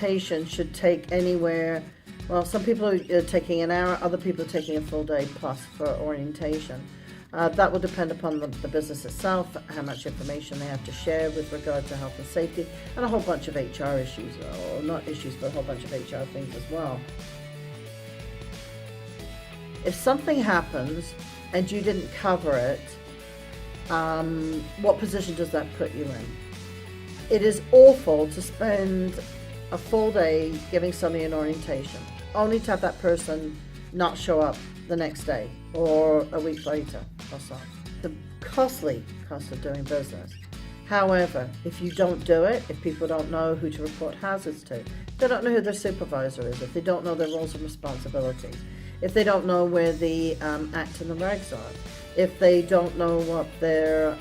orientation should take anywhere, well, some people are taking an hour, other people are taking a full day plus for orientation. That will depend upon the business itself, how much information they have to share with regard to health and safety, and a whole bunch of HR issues, or not issues, but a whole bunch of HR things as well. If something happens and you didn't cover it, what position does that put you in? It is awful to spend a full day giving somebody an orientation, only to have that person not show up the next day or a week later or so. The costly cost of doing business. However, if you don't do it, if people don't know who to report hazards to, if they don't know who their supervisor is, if they don't know their roles and responsibilities, if they don't know where the act and the regs are, if they don't know what their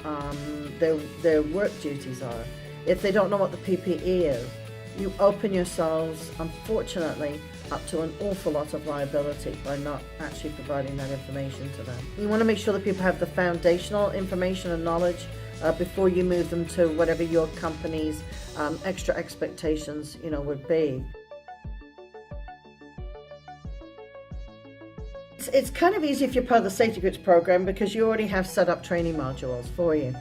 work duties are, if they don't know what the PPE is, you open yourselves, unfortunately, up to an awful lot of liability by not actually providing that information to them. You want to make sure that people have the foundational information and knowledge before you move them to whatever your company's extra expectations, would be. It's kind of easy if you're part of the Safety Groups program because you already have set up training modules for you.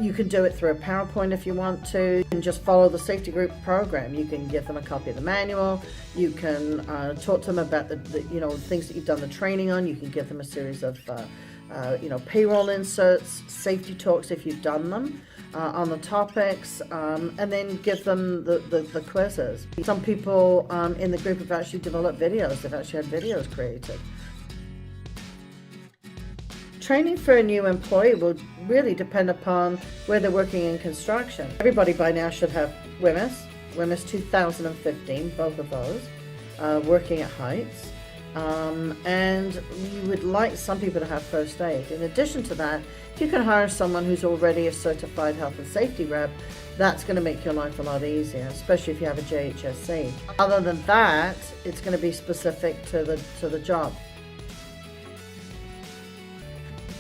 You can do it through a PowerPoint if you want to, and just follow the Safety Group program. You can give them a copy of the manual. You can talk to them about the things that you've done the training on. You can give them a series of payroll inserts, safety talks if you've done them on the topics, and then give them the quizzes. Some people in the group have actually developed videos. They've actually had videos created. Training for a new employee will really depend upon where they're working in construction. Everybody by now should have WMIS 2015, both of those, working at heights. And you would like some people to have first aid. In addition to that, if you can hire someone who's already a certified health and safety rep, that's going to make your life a lot easier, especially if you have a JHSC. Other than that, it's going to be specific to the job.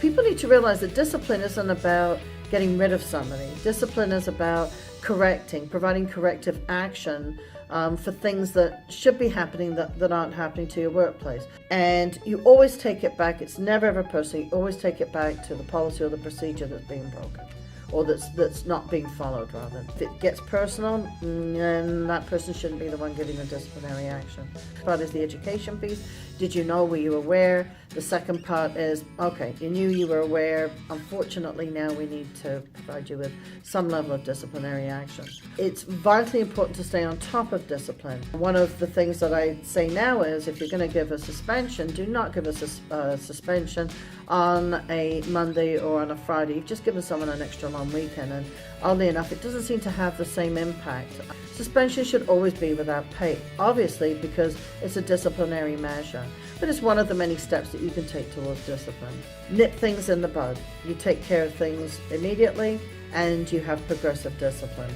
People need to realize that discipline isn't about getting rid of somebody. Discipline is about providing corrective action for things that should be happening that aren't happening to your workplace. And you always take it back. It's never ever personal. You always take it back to the policy or the procedure that's being broken, or that's not being followed, rather. If it gets personal, then that person shouldn't be the one giving the disciplinary action. Part is the education piece. Did you know? Were you aware? The second part is, okay, you knew, you were aware. Unfortunately, now we need to provide you with some level of disciplinary action. It's vitally important to stay on top of discipline. One of the things that I say now is, if you're going to give a suspension, do not give us a suspension on a Monday or on a Friday. You've just given someone an extra long weekend, and oddly enough, it doesn't seem to have the same impact. Suspension should always be without pay, obviously, because it's a disciplinary measure, but it's one of the many steps that you can take towards discipline. Nip things in the bud. You take care of things immediately, and you have progressive discipline.